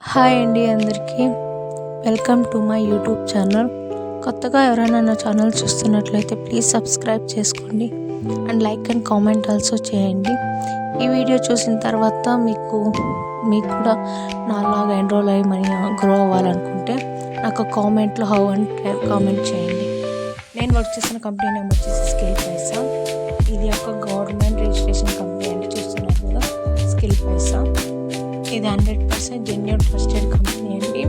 Hi అండి అందరికీ. Welcome to my YouTube channel. కొత్తగా ఎవరైనా నా ఛానల్ చూస్తున్నట్లయితే ప్లీజ్ సబ్స్క్రైబ్ చేసుకోండి and like and comment also చేయండి. ఈ వీడియో చూసిన తర్వాత మీకు కూడా నాలాగా ఎన్రోల్ అయ్యి మనీ గ్రో అవ్వాలనుకుంటే నాకు కామెంట్లో హౌ అండ్ కామెంట్ చేయండి. నేను వర్క్ చేసిన కంపెనీ నేమ్ వచ్చేసి స్కిల్ పైసా. ఇది ఒక గవర్నమెంట్ రిజిస్ట్రేషన్ కంపెనీ అండి. చూస్తున్నారు కదా, స్కిల్ పైసా. ఇది 100% జెన్యూన్ ట్రస్టెడ్ కంపెనీ అండి.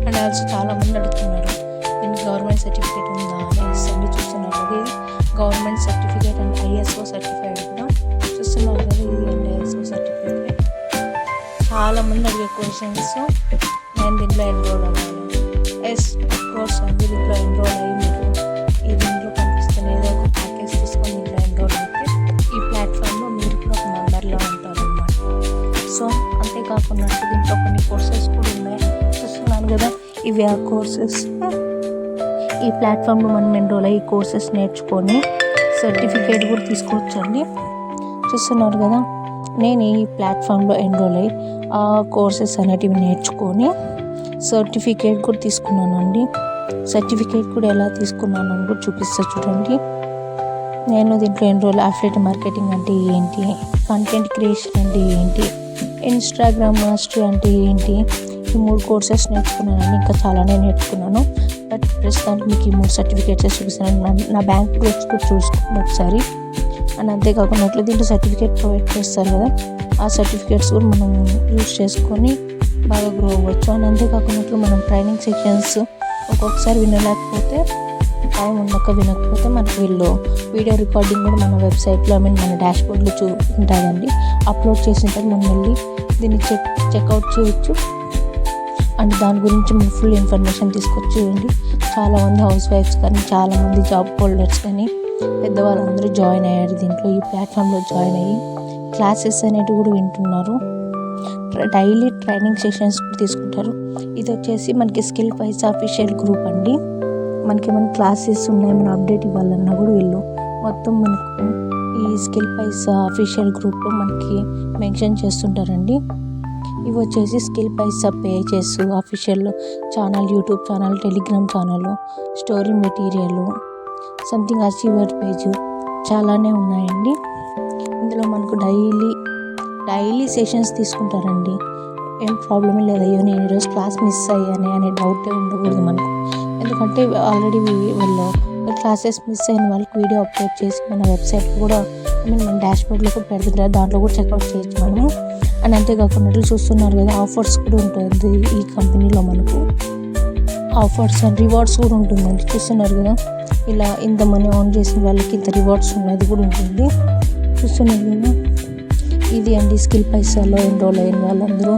అండ్ ఆల్సో చాలామంది అడుగుతున్నారు దీనికి గవర్నమెంట్ సర్టిఫికేట్ ఉందా అనేసి అండి. చూస్తున్నారు కదా, ఇది government certificate and ISO certified కూడా. చూస్తున్నారు కదా, ఇది అండ్ ఐఎస్ఓ సర్టిఫికేట్. చాలామంది అడిగే క్వశ్చన్స్, నేను దీంట్లో ఎన్రోల్ అవ్వాలి. ఎస్ కోర్స్ అండి, దీంట్లో ఎన్రోల్ అయ్యి మీరు ఈ దీంట్లో కనిపిస్తున్న ఏదో ఒక ప్యాకేజ్ తీసుకొని దీంట్లో ఎన్రోల్ అయితే ఈ ప్లాట్ఫామ్లో మీరు కూడా ఒక మెంబర్లో ఉంటారన్నమాట. సో అంతేకాకుండా దీంట్లో కొన్ని కోర్సెస్ కూడా ఉన్నాయి. చూస్తున్నాను కదా, ఇవి ఆ కోర్సెస్. ఈ ప్లాట్ఫామ్లో మనం ఎన్రోల్ అయ్యి కోర్సెస్ నేర్చుకొని సర్టిఫికేట్ కూడా తీసుకోవచ్చండి. చూస్తున్నారు కదా, నేను ఈ ప్లాట్ఫామ్లో ఎన్రోల్ అయ్యి ఆ కోర్సెస్ అనేటివి నేర్చుకొని సర్టిఫికేట్ కూడా తీసుకున్నానండి. సర్టిఫికేట్ కూడా ఎలా తీసుకున్నాను అని కూడా చూపిస్తా చూడండి. నేను దీంట్లో ఎన్రోల్ అఫిలియేట్ మార్కెటింగ్ అంటే ఏంటి, కంటెంట్ క్రియేషన్ అంటే ఏంటి, ఇన్స్టాగ్రామ్ మాస్టరీ అంటే ఏంటి, ఈ 3 కోర్సెస్ నేర్చుకున్నానండి. ఇంకా చాలానే నేర్చుకున్నాను. బట్ ప్రస్తుతానికి మీకు ఈ 3 సర్టిఫికేట్స్ చూపిస్తున్నాను. నా బ్యాంక్ గ్రూప్స్ కూడా చూసుకోండి ఒకసారి. అండ్ అంతేకాకుండా దీంట్లో సర్టిఫికేట్ ప్రొవైడ్ చేస్తారు కదా, ఆ సర్టిఫికేట్స్ కూడా మనం యూజ్ చేసుకొని బాగా గ్రో అవ్వచ్చు. అండ్ అంతేకాకుండా మనం ట్రైనింగ్ సెక్షన్స్ ఒక్కొక్కసారి వినలేకపోతే, టైం ఉండక వినకపోతే మనకు వీళ్ళు వీడియో రికార్డింగ్ కూడా మన వెబ్సైట్లో మన డాష్బోర్డ్లో ఉంటుందండి. అప్లోడ్ చేసిన తర్వాత మనం వెళ్ళి దీన్ని చెక్అవుట్ చేయొచ్చు. అండ్ దాని గురించి మనం ఫుల్ ఇన్ఫర్మేషన్ తీసుకొచ్చి చూడండి. చాలామంది హౌస్ వైఫ్స్ కానీ, చాలామంది జాబ్ హోల్డర్స్ కానీ, పెద్దవాళ్ళందరూ జాయిన్ అయ్యారు దీంట్లో. ఈ ప్లాట్ఫామ్లో జాయిన్ అయ్యి క్లాసెస్ అనేవి కూడా వింటున్నారు. డైలీ ట్రైనింగ్ సెషన్స్ కూడా తీసుకుంటారు. ఇది వచ్చేసి మనకి స్కిల్ పైసా అఫీషియల్ గ్రూప్ అండి. మనకి ఏమైనా క్లాసెస్ ఉన్నాయి, మనం అప్డేట్ ఇవ్వాలన్నా కూడా వీళ్ళు మొత్తం మనకు ఈ స్కిల్ పైసా అఫీషియల్ గ్రూప్లో మనకి మెన్షన్ చేస్తుంటారండి. ఇవి వచ్చేసి skill Paisa pages, official channel, YouTube channel, Telegram channel, story material, something achiever page, చాలానే ఉన్నాయండి. ఇందులో మనకు డైలీ సెషన్స్ తీసుకుంటారండి. ఏం ప్రాబ్లమే లేదు. అయ్యో నేను ఈరోజు క్లాస్ మిస్ అయ్యానే అనే డౌటే ఉండకూడదు మనకు. ఎందుకంటే ఆల్రెడీ వాళ్ళు క్లాసెస్ మిస్ అయిన వాళ్ళకి వీడియో అప్లోడ్ చేసి మన వెబ్సైట్ కూడా మన డాష్బోర్డ్లో కూడా పెడుతుంటారు. దాంట్లో కూడా చెక్అవుట్ చేయొచ్చు మనము. అండ్ అంతేకాకుండా చూస్తున్నారు కదా, ఆఫర్స్ కూడా ఉంటుంది ఈ కంపెనీలో. మనకు ఆఫర్స్ అండ్ రివార్డ్స్ కూడా ఉంటుందండి. చూస్తున్నారు కదా, ఇలా ఇంత మనీ ఆన్ చేసిన వాళ్ళకి ఇంత రివార్డ్స్ ఉన్నది కూడా ఉంటుంది. చూస్తున్నారు కదా, ఇది అండి స్కిల్ పైసాలో ఎన్రోల్ అయిన వాళ్ళందరూ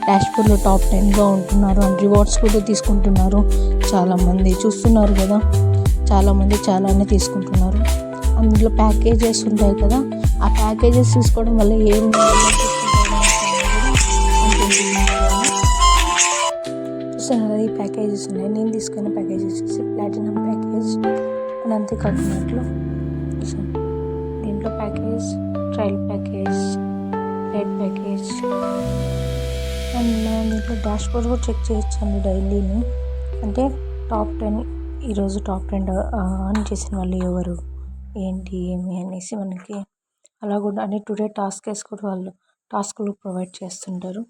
డాష్బోర్డ్లో టాప్ 10గా ఉంటున్నారు. అండ్ రివార్డ్స్ కూడా తీసుకుంటున్నారు చాలామంది. చూస్తున్నారు కదా, చాలామంది చాలానే తీసుకుంటున్నారు. అందులో ప్యాకేజెస్ ఉంటాయి కదా, ఆ ప్యాకేజెస్ తీసుకోవడం వల్ల ఏం చూస్తున్నారు కదా, ఈ ప్యాకేజెస్ ఉన్నాయి. నేను తీసుకున్న ప్యాకేజెస్ వచ్చేసి ప్లాటినం ప్యాకేజ్. అండ్ అంతేకాకుండా దీంట్లో package, trial package, red package. And మనం దీంట్లో డాష్బోర్డ్ కూడా చెక్ చేయొచ్చు అండి డైలీని. అంటే టాప్ 10 ఈరోజు టాప్ 10 ఆన్ చేసిన వాళ్ళు ఎవరు, ఏంటి, ఏమి అనేసి మనకి అలా కూడా. అంటే టుడే టాస్క్స్ కూడా వాళ్ళు టాస్క్లు ప్రొవైడ్ చేస్తుంటారు.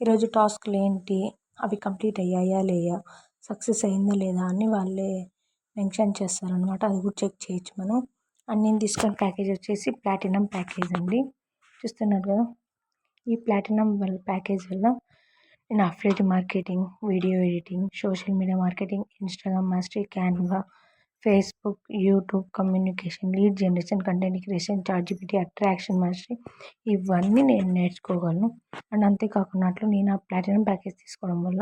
ఈరోజు టాస్క్లు ఏంటి, అవి కంప్లీట్ అయ్యాయా లేదా, సక్సెస్ అయిందా లేదా అని వాళ్ళే మెన్షన్ చేస్తారనమాట. అది కూడా చెక్ చేయొచ్చు మనం. అండ్ నేను తీసుకున్న ప్యాకేజ్ వచ్చేసి ప్లాటినం ప్యాకేజ్ అండి. చూస్తున్నారు కదా, ఈ ప్లాటినం ప్యాకేజ్ వల్ల నేను affiliate marketing, video editing, social media marketing, Instagram mastery, Canva, Facebook, YouTube communication, lead generation, content creation, ChatGPT, attraction mastery, ఇవన్నీ నేను నేర్చుకోగలను. అండ్ అంతేకాకుండా నేను ఆ ప్లాటినం ప్యాకేజ్ తీసుకోవడం వల్ల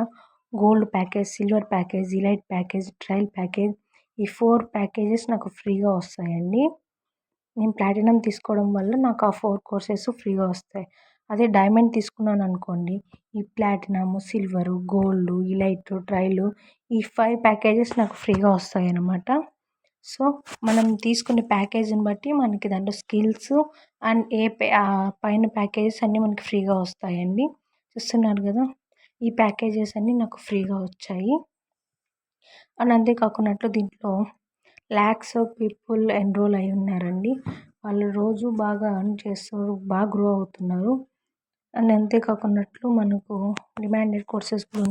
gold package, silver package, elite package, trial package, ఈ 4 packages నాకు ఫ్రీగా వస్తాయండి. నేను ప్లాటినం తీసుకోవడం వల్ల నాకు ఆ 4 కోర్సెస్ ఫ్రీగా వస్తాయి. అదే డైమండ్ తీసుకున్నాను అనుకోండి, ఈ platinum, silver, gold, elite, trial, ఈ 5 ప్యాకేజెస్ నాకు ఫ్రీగా వస్తాయి అన్నమాట. సో మనం తీసుకునే ప్యాకేజీని బట్టి మనకి దాంట్లో స్కిల్స్ అండ్ పైన ప్యాకేజెస్ అన్నీ మనకి ఫ్రీగా వస్తాయండి. చూస్తున్నారు కదా, ఈ ప్యాకేజెస్ అన్నీ నాకు ఫ్రీగా వచ్చాయి. అండ్ అంతేకాకున్నట్లు దీంట్లో ల్యాక్స్ ఆఫ్ పీపుల్ ఎన్రోల్ అయి ఉన్నారండి. వాళ్ళు రోజు బాగా ఎర్న్ చేస్తారు, బాగా గ్రో అవుతున్నారు. అండ్ అంతేకాకున్నట్లు మనకు డిమాండెడ్ కోర్సెస్ కూడా ఉన్నాయి.